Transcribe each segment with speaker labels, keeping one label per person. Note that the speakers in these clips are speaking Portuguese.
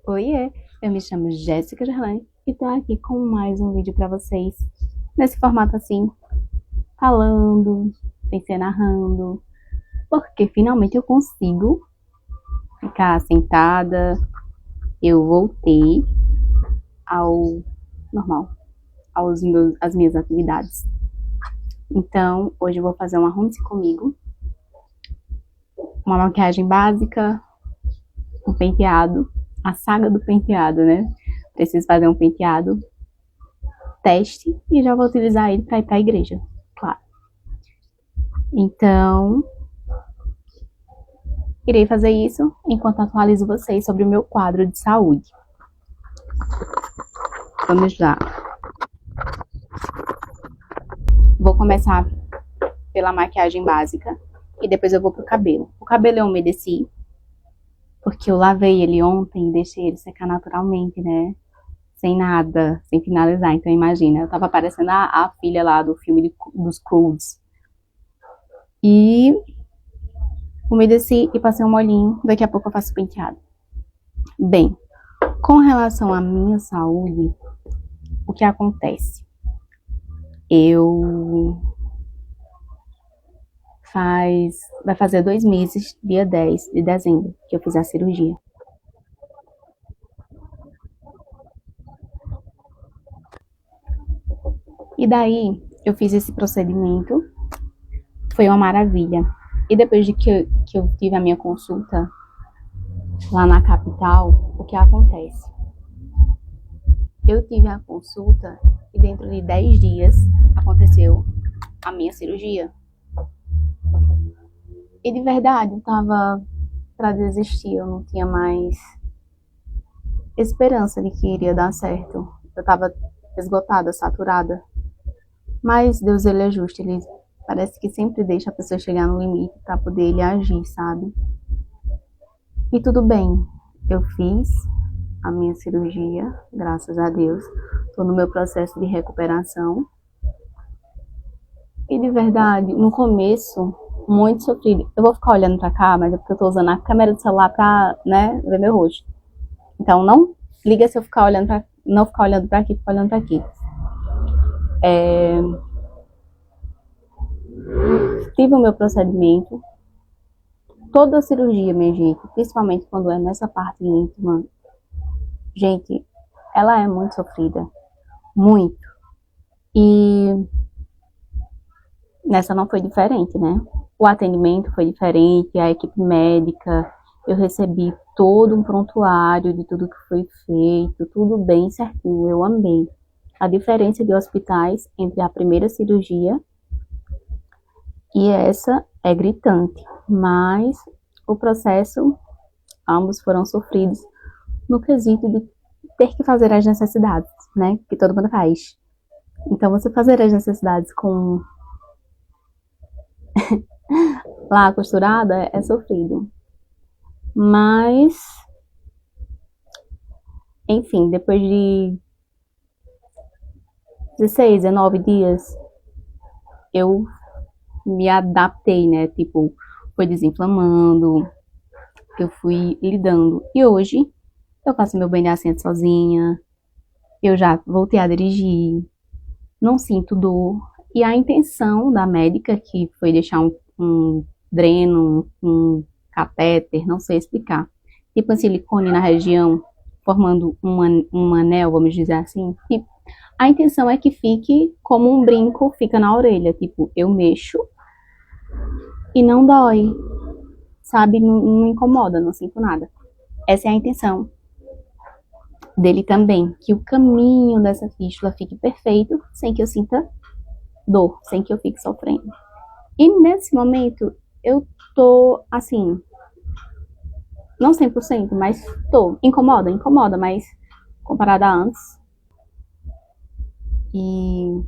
Speaker 1: Oiê, eu me chamo Jéssica Gerlain e tô aqui com mais um vídeo pra vocês, nesse formato assim, falando, sem ser narrando, porque finalmente eu consigo ficar sentada, eu voltei ao normal, às minhas atividades. Então, hoje eu vou fazer um arrume-se comigo, uma maquiagem básica, um penteado, a saga do penteado, né? Preciso fazer um penteado teste e já vou utilizar ele para ir para a igreja, claro. Então, irei fazer isso enquanto atualizo vocês sobre o meu quadro de saúde. Vamos lá. Vou começar pela maquiagem básica e depois eu vou pro cabelo. O cabelo eu umedeci, porque eu lavei ele ontem e deixei ele secar naturalmente, né? Sem nada, sem finalizar. Então imagina, eu tava parecendo a filha lá do filme dos Croods. E umedeci e passei um molhinho. Daqui a pouco eu faço o penteado. Bem, com relação à minha saúde, o que acontece? Vai fazer 2 meses, dia 10 de dezembro, que eu fiz a cirurgia. E daí, eu fiz esse procedimento, foi uma maravilha. E depois de que eu tive a minha consulta lá na capital, o que acontece? Eu tive a consulta e dentro de 10 dias aconteceu a minha cirurgia. E de verdade, eu tava pra desistir, eu não tinha mais esperança de que iria dar certo. Eu tava esgotada, saturada. Mas Deus, ele é justo, ele parece que sempre deixa a pessoa chegar no limite para poder ele agir, sabe? E tudo bem, eu fiz a minha cirurgia, graças a Deus. Tô no meu processo de recuperação. E de verdade, no começo, muito sofrido. Eu vou ficar olhando pra cá, mas é porque eu tô usando a câmera do celular pra, né, ver meu rosto. Então não liga se eu ficar olhando pra, não ficar olhando pra aqui, ficar olhando pra aqui. Tive o meu procedimento, toda a cirurgia, minha gente, principalmente quando é nessa parte íntima, gente, ela é muito sofrida, muito. E nessa não foi diferente, né? O atendimento foi diferente, a equipe médica, eu recebi todo um prontuário de tudo que foi feito, tudo bem certinho, eu amei. A diferença de hospitais entre a primeira cirurgia e essa é gritante, mas o processo, ambos foram sofridos no quesito de ter que fazer as necessidades, né? Que todo mundo faz. Então, você fazer as necessidades com lá costurada é sofrido. Mas, enfim, depois de 16, 19 dias, eu me adaptei, né? Tipo, foi desinflamando, eu fui lidando. E hoje, eu faço meu banho de assento sozinha, eu já voltei a dirigir, não sinto dor. E a intenção da médica, que foi deixar um dreno, um catéter, não sei explicar, tipo um silicone na região, formando um anel, vamos dizer assim. E a intenção é que fique como um brinco, fica na orelha. Tipo, eu mexo e não dói, sabe? Não incomoda, não sinto nada. Essa é a intenção dele também, que o caminho dessa fístula fique perfeito, sem que eu sinta dor, sem que eu fique sofrendo. E nesse momento, eu tô, assim, não 100%, mas tô. Incomoda, mas comparada a antes. E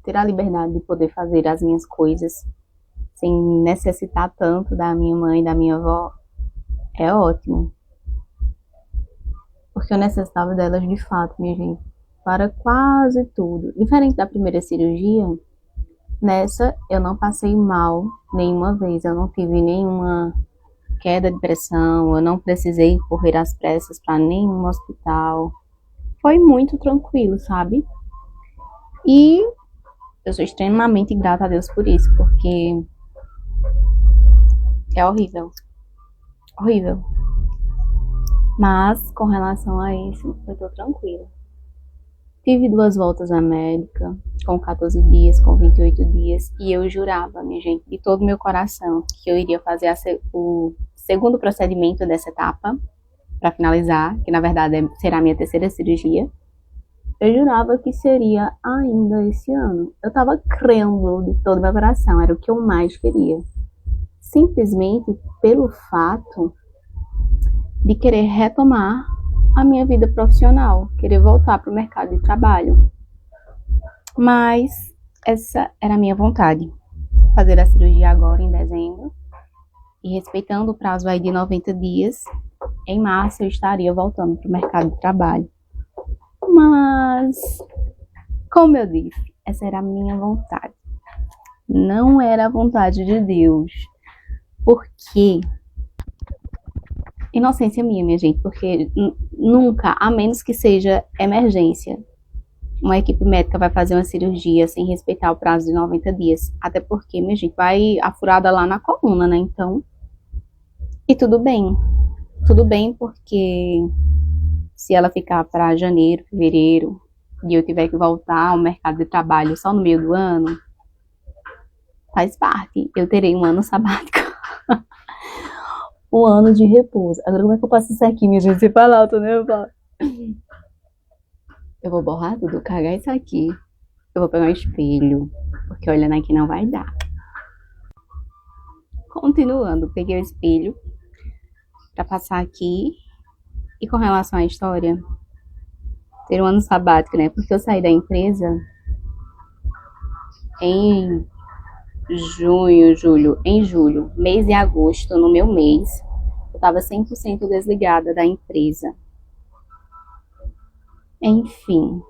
Speaker 1: ter a liberdade de poder fazer as minhas coisas sem necessitar tanto da minha mãe e da minha avó é ótimo. Porque eu necessitava delas de fato, minha gente, para quase tudo. Diferente da primeira cirurgia, nessa eu não passei mal nenhuma vez, eu não tive nenhuma queda de pressão, eu não precisei correr às pressas para nenhum hospital. Foi muito tranquilo, sabe? E eu sou extremamente grata a Deus por isso, porque é horrível, horrível. Mas com relação a isso, eu tô tranquila. Tive 2 voltas à médica, com 14 dias, com 28 dias, e eu jurava, minha gente, de todo o meu coração, que eu iria fazer o segundo procedimento dessa etapa, para finalizar, que na verdade será a minha terceira cirurgia. Eu jurava que seria ainda esse ano. Eu tava crendo de todo o meu coração, era o que eu mais queria. Simplesmente pelo fato de querer retomar a minha vida profissional, querer voltar para o mercado de trabalho. Mas essa era a minha vontade, fazer a cirurgia agora em dezembro, e respeitando o prazo aí de 90 dias, em março eu estaria voltando para o mercado de trabalho. Mas, como eu disse, essa era a minha vontade. Não era a vontade de Deus. Porque inocência minha gente, porque nunca, a menos que seja emergência, uma equipe médica vai fazer uma cirurgia sem respeitar o prazo de 90 dias. Até porque, minha gente, vai a furada lá na coluna, né? Então, e tudo bem. Tudo bem porque se ela ficar para janeiro, fevereiro, e eu tiver que voltar ao mercado de trabalho só no meio do ano, faz parte. Eu terei um ano sabático. Um ano de repouso. Agora, como é que eu passo isso aqui, minha gente? Você fala alto, né? Eu vou borrar tudo, cagar isso aqui. Eu vou pegar um espelho, porque olhando aqui não vai dar. Continuando, peguei o espelho pra passar aqui. E com relação à história, ter um ano sabático, né? Porque eu saí da empresa em julho, mês de agosto, no meu mês, eu tava 100% desligada da empresa. Enfim,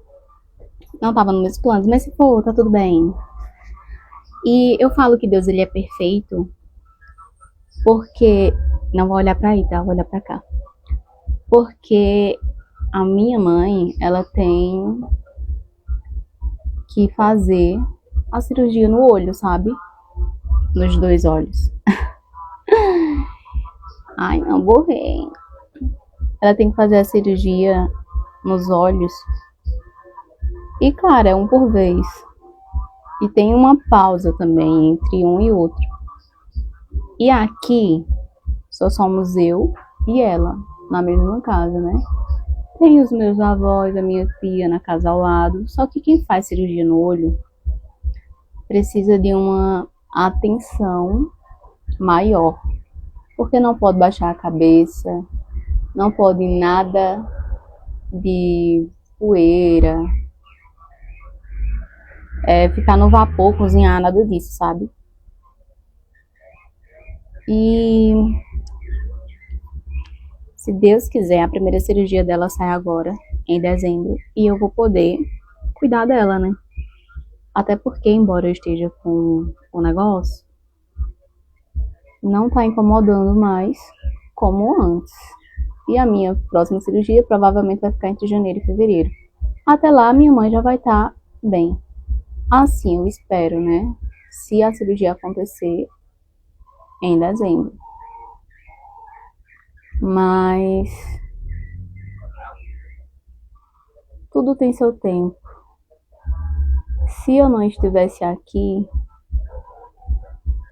Speaker 1: não tava nos meus planos, mas se for, tá tudo bem. E eu falo que Deus, ele é perfeito, porque, não vou olhar pra aí, tá? Vou olhar pra cá. Porque a minha mãe, ela tem que fazer a cirurgia no olho, sabe? Nos 2 olhos. Ai, não, borrei. Ela tem que fazer a cirurgia nos olhos. E, claro, é um por vez. E tem uma pausa também entre um e outro. E aqui, só somos eu e ela, na mesma casa, né? Tem os meus avós, a minha tia na casa ao lado. Só que quem faz cirurgia no olho precisa de uma atenção maior. Porque não pode baixar a cabeça, não pode nada de poeira, ficar no vapor, cozinhar, nada disso, sabe? E se Deus quiser, a primeira cirurgia dela sai agora, em dezembro, e eu vou poder cuidar dela, né? Até porque, embora eu esteja com o negócio, não tá incomodando mais como antes. E a minha próxima cirurgia provavelmente vai ficar entre janeiro e fevereiro. Até lá, minha mãe já vai estar bem. Assim, eu espero, né? Se a cirurgia acontecer em dezembro. Mas tudo tem seu tempo. Se eu não estivesse aqui,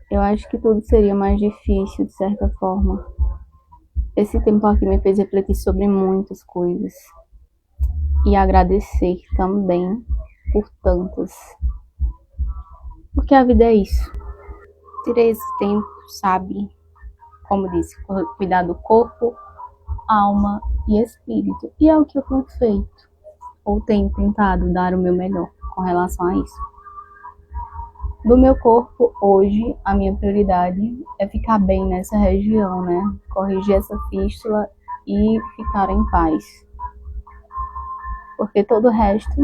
Speaker 1: eu acho que tudo seria mais difícil, de certa forma. Esse tempo aqui me fez refletir sobre muitas coisas. E agradecer também por tantas. Porque a vida é isso. Tirei esse tempo, sabe? Como disse, cuidar do corpo, alma e espírito. E é o que eu tenho feito. Ou tenho tentado dar o meu melhor com relação a isso. Do meu corpo, hoje, a minha prioridade é ficar bem nessa região, né? Corrigir essa fístula e ficar em paz. Porque todo o resto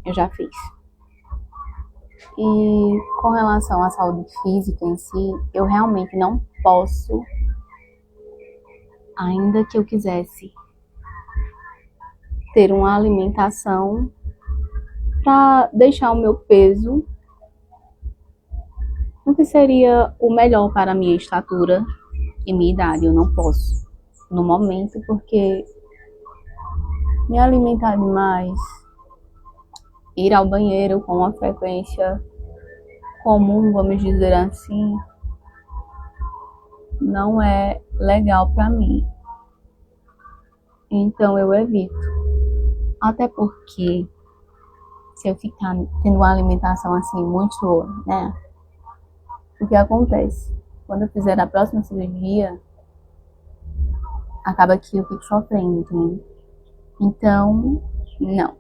Speaker 1: eu já fiz. E com relação à saúde física em si, eu realmente não posso ainda que eu quisesse ter uma alimentação para deixar o meu peso no que seria o melhor para a minha estatura e minha idade, eu não posso no momento, porque me alimentar demais, ir ao banheiro com uma frequência comum, vamos dizer assim, não é legal para mim. Então eu evito. Até porque se eu ficar tendo uma alimentação assim muito, né? O que acontece? Quando eu fizer a próxima cirurgia, acaba que eu fico sofrendo, entende? Então, não.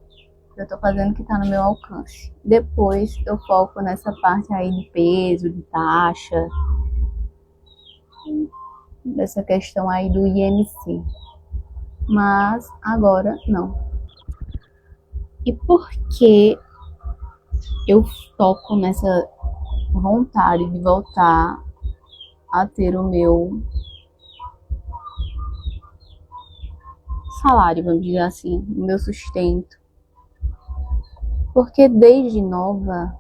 Speaker 1: Eu tô fazendo o que tá no meu alcance. Depois eu foco nessa parte aí de peso, de taxa, dessa questão aí do IMC. Mas agora não. E por que eu toco nessa vontade de voltar a ter o meu salário, vamos dizer assim, o meu sustento? Porque desde nova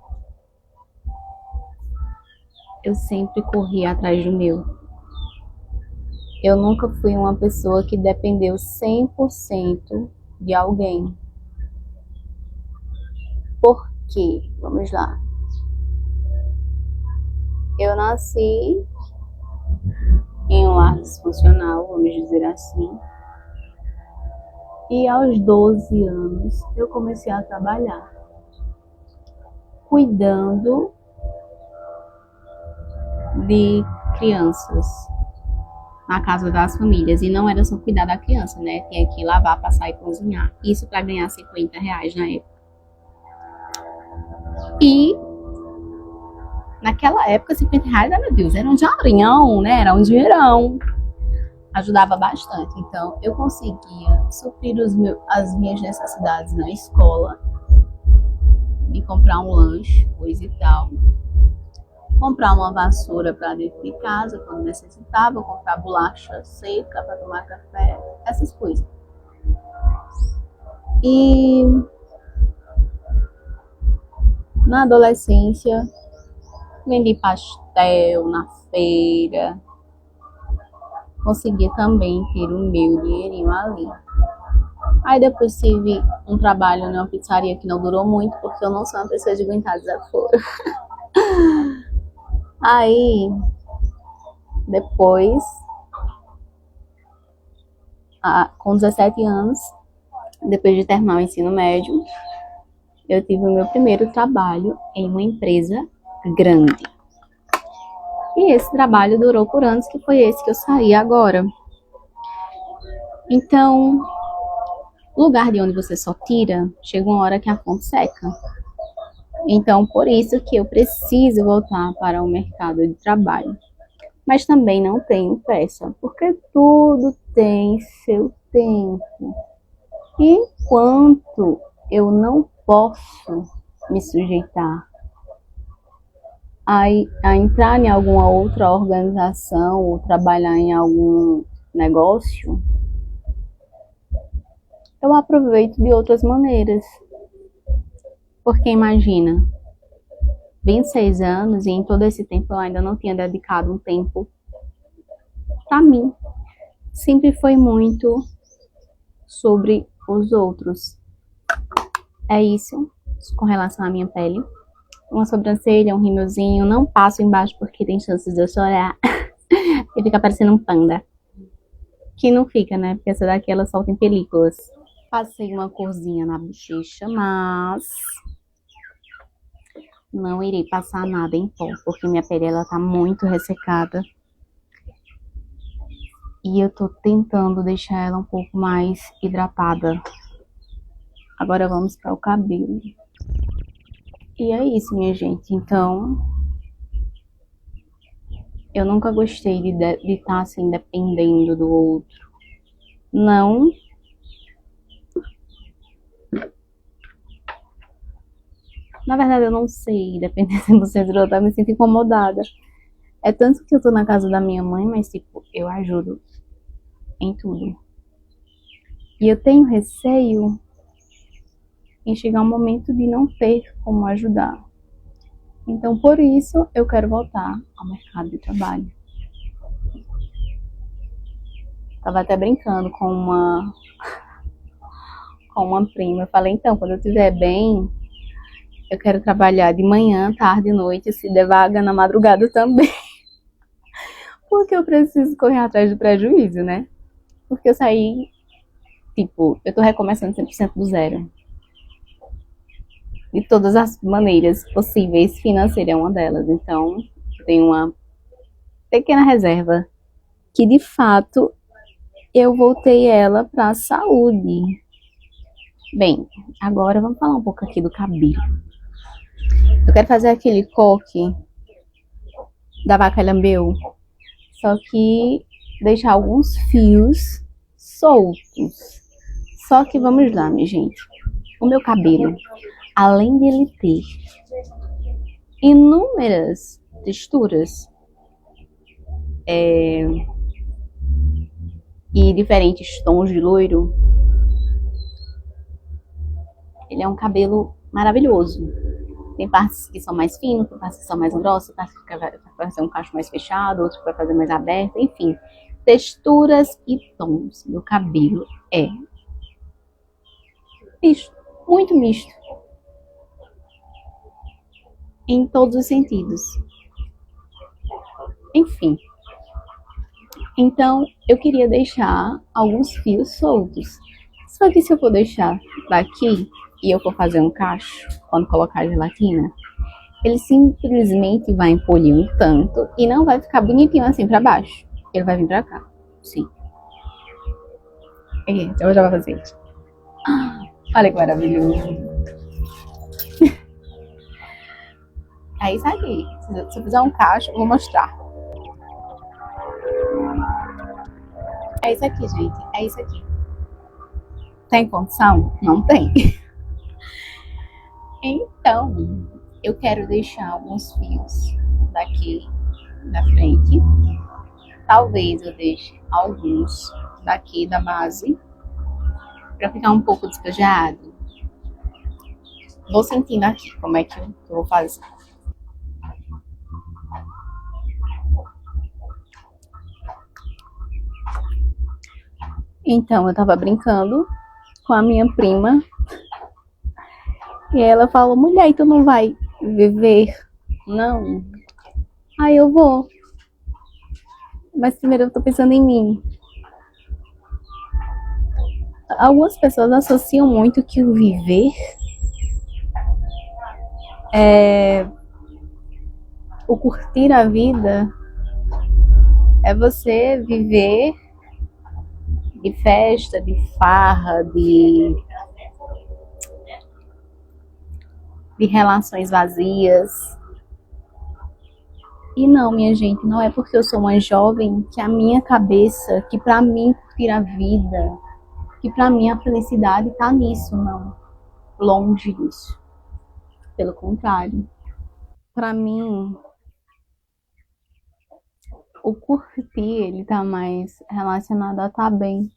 Speaker 1: eu sempre corri atrás do meu. Eu nunca fui uma pessoa que dependeu 100% de alguém. Por quê? Vamos lá. Eu nasci em um lar disfuncional, vamos dizer assim. E aos 12 anos eu comecei a trabalhar, cuidando de crianças na casa das famílias. E não era só cuidar da criança, né? Tinha que lavar, passar e cozinhar. Isso para ganhar R$ 50 na época. E naquela época, R$ 50, meu Deus, era um dinheirão, né? Era um dinheirão. Ajudava bastante. Então, eu conseguia suprir as minhas necessidades na escola, de comprar um lanche, coisa e tal. Comprar uma vassoura para dentro de casa, quando necessitava. Comprar bolacha seca para tomar café, essas coisas. E na adolescência, vendi pastel na feira. Consegui também ter o meu dinheirinho ali. Aí depois tive um trabalho numa pizzaria que não durou muito, porque eu não sou uma pessoa de aguentar desaforo. Aí, depois, com 17 anos, depois de terminar o ensino médio, eu tive o meu primeiro trabalho em uma empresa grande. E esse trabalho durou por anos, que foi esse que eu saí agora. Então, lugar de onde você só tira, chega uma hora que a fonte seca. Então, por isso que eu preciso voltar para o mercado de trabalho. Mas também não tenho pressa, porque tudo tem seu tempo. E enquanto eu não posso me sujeitar a entrar em alguma outra organização ou trabalhar em algum negócio, eu aproveito de outras maneiras. Porque imagina, 26 anos e em todo esse tempo eu ainda não tinha dedicado um tempo para mim. Sempre foi muito sobre os outros. É isso com relação à minha pele. Uma sobrancelha, um rímelzinho, não passo embaixo porque tem chances de eu chorar e fica parecendo um panda. Que não fica, né? Porque essa daqui ela solta em películas. Passei uma corzinha na bochecha, mas não irei passar nada em pó, porque minha pele ela tá muito ressecada. E eu tô tentando deixar ela um pouco mais hidratada. Agora vamos para o cabelo. E é isso, minha gente. Então, eu nunca gostei de estar assim, dependendo do outro. Não. Na verdade, eu não sei, dependendo se você do outro, eu me sinto incomodada. É tanto que eu tô na casa da minha mãe, mas tipo, eu ajudo em tudo. E eu tenho receio em chegar um momento de não ter como ajudar. Então, por isso, eu quero voltar ao mercado de trabalho. Tava até brincando com uma prima. Eu falei, então, quando eu estiver bem, eu quero trabalhar de manhã, tarde e noite, se der vaga na madrugada também. Porque eu preciso correr atrás do prejuízo, né? Porque eu saí, tipo, eu tô recomeçando 100% do zero. De todas as maneiras possíveis, financeira é uma delas. Então, eu tenho uma pequena reserva que, de fato, eu voltei ela pra saúde. Bem, agora vamos falar um pouco aqui do cabelo. Eu quero fazer aquele coque da vaca lambeu, só que deixar alguns fios soltos. Só que vamos lá, minha gente. O meu cabelo, além de ele ter inúmeras texturas e diferentes tons de loiro, ele é um cabelo maravilhoso. Tem partes que são mais finas, tem partes que são mais grossas, partes que vai fazer um cacho mais fechado, outros que vai fazer mais aberto, enfim. Texturas e tons. Meu cabelo é misto, muito misto. Em todos os sentidos. Enfim. Então, eu queria deixar alguns fios soltos. Só que se eu for deixar daqui e eu for fazer um cacho, quando colocar a gelatina, ele simplesmente vai encolher um tanto e não vai ficar bonitinho assim pra baixo. Ele vai vir pra cá. Sim. Então eu já vou fazer isso. Olha que maravilhoso. É isso aqui. Se eu fizer um cacho, eu vou mostrar. É isso aqui, gente. É isso aqui. Tem condição? Não tem. Então, eu quero deixar alguns fios daqui da frente. Talvez eu deixe alguns daqui da base para ficar um pouco despejado. Vou sentindo aqui como é que eu vou fazer. Então, eu tava brincando com a minha prima e ela falou, mulher, tu não vai viver? Não. Aí eu vou. Mas primeiro eu tô pensando em mim. Algumas pessoas associam muito que o viver o curtir a vida é você viver de festa, de farra, de relações vazias. E não, minha gente, não é porque eu sou uma jovem que a minha cabeça, que pra mim curtir a vida, que pra mim a felicidade tá nisso, não. Longe disso. Pelo contrário. Pra mim, o curtir, ele tá mais relacionado a estar bem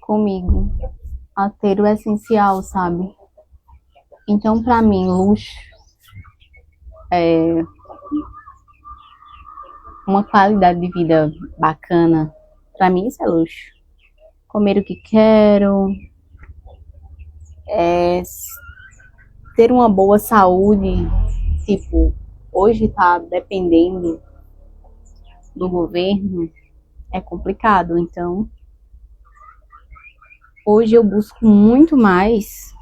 Speaker 1: comigo, a ter o essencial, sabe? Então, pra mim, luxo é uma qualidade de vida bacana. Pra mim, isso é luxo. Comer o que quero, ter uma boa saúde, tipo, hoje tá dependendo do governo, é complicado. Então, hoje eu busco muito mais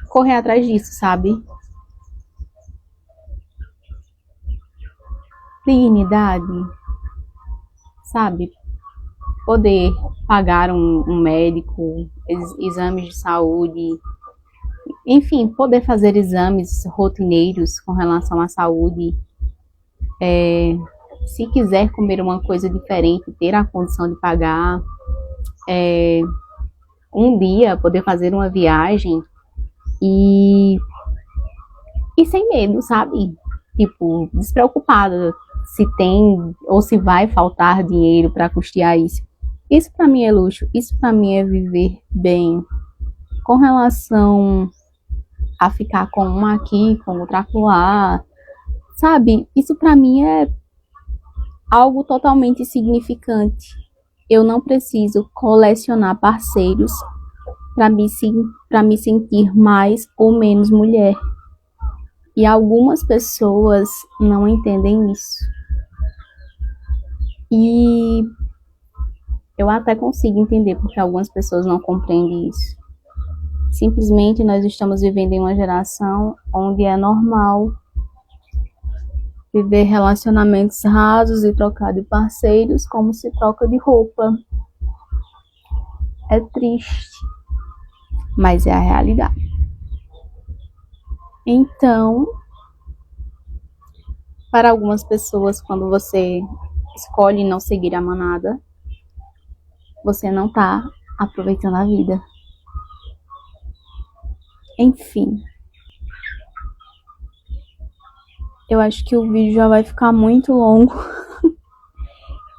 Speaker 1: correr atrás disso, sabe? Dignidade, sabe? Poder pagar um médico, exames de saúde, enfim, poder fazer exames rotineiros com relação à saúde. Se quiser comer uma coisa diferente, ter a condição de pagar. Um dia poder fazer uma viagem e sem medo, sabe? Tipo, despreocupada, se tem ou se vai faltar dinheiro para custear isso. Isso para mim é luxo, isso para mim é viver bem. Com relação a ficar com uma aqui, com outra lá, sabe? Isso para mim é algo totalmente insignificante. Eu não preciso colecionar parceiros para me sentir mais ou menos mulher. E algumas pessoas não entendem isso. E eu até consigo entender porque algumas pessoas não compreendem isso. Simplesmente nós estamos vivendo em uma geração onde é normal viver relacionamentos rasos e trocar de parceiros como se troca de roupa. É triste, mas é a realidade. Então, para algumas pessoas, quando você escolhe não seguir a manada, você não está aproveitando a vida. Enfim. Eu acho que o vídeo já vai ficar muito longo.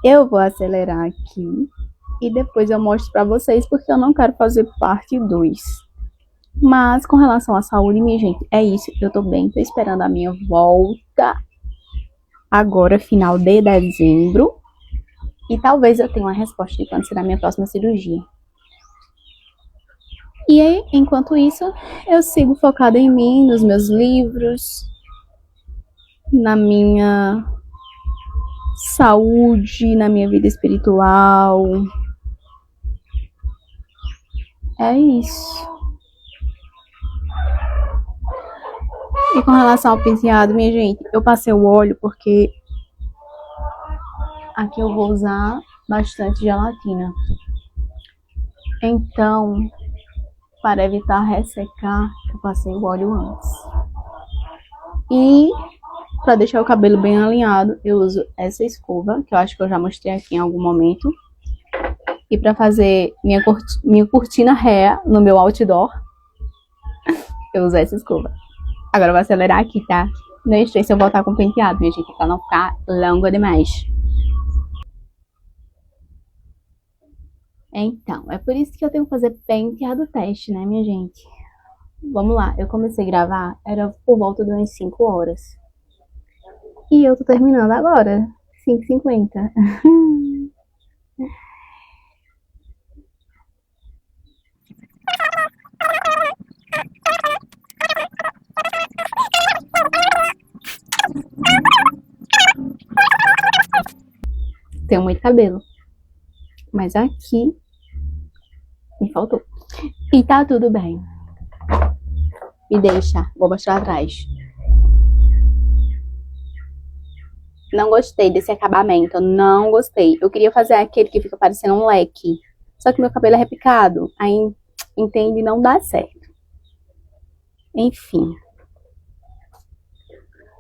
Speaker 1: Eu vou acelerar aqui e depois eu mostro pra vocês, porque eu não quero fazer parte 2. Mas com relação à saúde, minha gente, é isso. Eu tô bem, tô esperando a minha volta agora, final de dezembro. E talvez eu tenha uma resposta de quando será a minha próxima cirurgia. E aí, enquanto isso, eu sigo focada em mim, nos meus livros, na minha saúde, na minha vida espiritual. É isso. E com relação ao penteado, minha gente, eu passei o óleo porque aqui eu vou usar bastante gelatina. Então, para evitar ressecar, eu passei o óleo antes. E para deixar o cabelo bem alinhado, eu uso essa escova, que eu acho que eu já mostrei aqui em algum momento. E para fazer minha cortina ré no meu outdoor, eu uso essa escova. Agora eu vou acelerar aqui, tá? Não sei se eu voltar com penteado, minha gente, pra não ficar longo demais. Então, é por isso que eu tenho que fazer penteado teste, né, minha gente? Vamos lá, eu comecei a gravar, era por volta de umas 5 horas. E eu tô terminando agora, 5h50. Tenho muito cabelo. Mas aqui me faltou. E tá tudo bem. Me deixa, vou mostrar atrás. Não gostei desse acabamento, não gostei. Eu queria fazer aquele que fica parecendo um leque. Só que meu cabelo é repicado. Aí, entende, não dá certo. Enfim.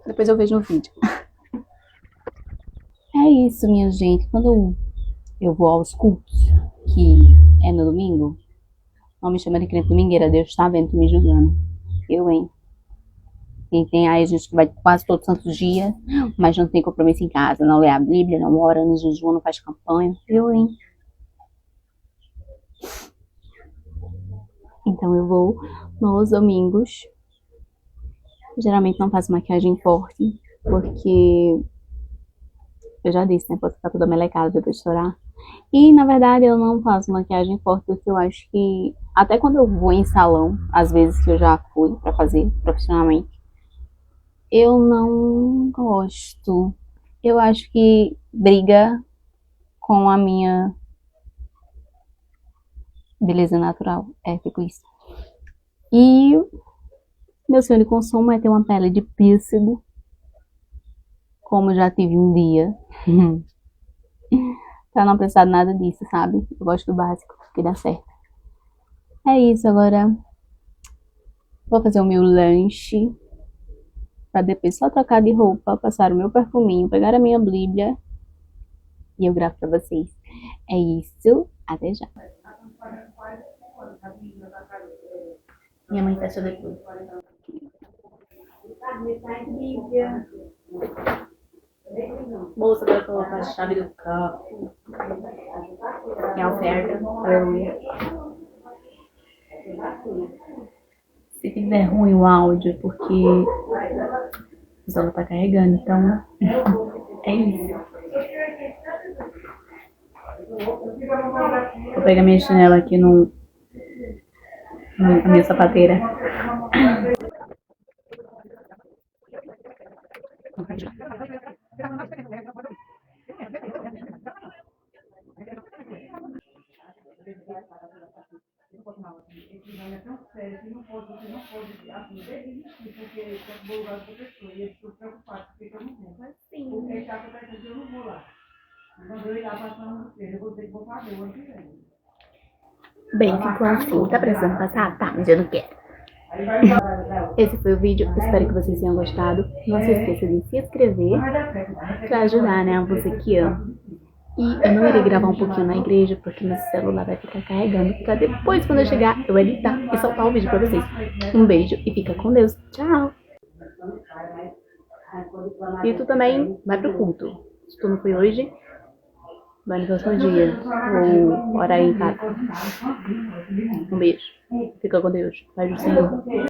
Speaker 1: Depois eu vejo no vídeo. É isso, minha gente. Quando eu vou aos cultos, que é no domingo, não me chama de crente domingueira, Deus tá vendo, me julgando. Eu, hein? E tem aí gente que vai quase todos os santos dias, mas não tem compromisso em casa, não lê a Bíblia, não ora, não jejua, não faz campanha. Eu, hein? Então eu vou nos domingos. Geralmente não faço maquiagem forte, porque eu já disse, né? Pode ficar toda melecada depois de estourar. E na verdade eu não faço maquiagem forte porque eu acho que até quando eu vou em salão, às vezes que eu já fui pra fazer profissionalmente, eu não gosto. Eu acho que briga com a minha beleza natural. É, fico isso. E meu sonho de consumo é ter uma pele de pêssego, como eu já tive um dia. Pra não precisar de nada disso, sabe? Eu gosto do básico, que dá certo. É isso, agora vou fazer o meu lanche. Pra depois só trocar de roupa, passar o meu perfuminho, pegar a minha Bíblia e eu gravo pra vocês. É isso, até já. Minha mãe tá depois. Bíblia. bolsa para colocar a chave do carro. Minha oferta. Aleluia. Se fizer ruim o áudio, porque o celular tá carregando, então é isso. Vou pegar minha chinela aqui na minha sapateira. Bem, ficou assim. Tá precisando passar? Tá, mas eu não quero. Esse foi o vídeo, espero que vocês tenham gostado. Não se esqueça de se inscrever pra ajudar, né, a você que ama. E eu não irei gravar um pouquinho na igreja, porque meu celular vai ficar carregando, pra depois, quando eu chegar, eu editar e soltar o vídeo pra vocês. Um beijo e fica com Deus. Tchau! E tu também vai pro culto. Se tu não foi hoje, vai no próximo dia. Ou ora aí em casa. Um beijo. Fica com Deus. Paz do Senhor.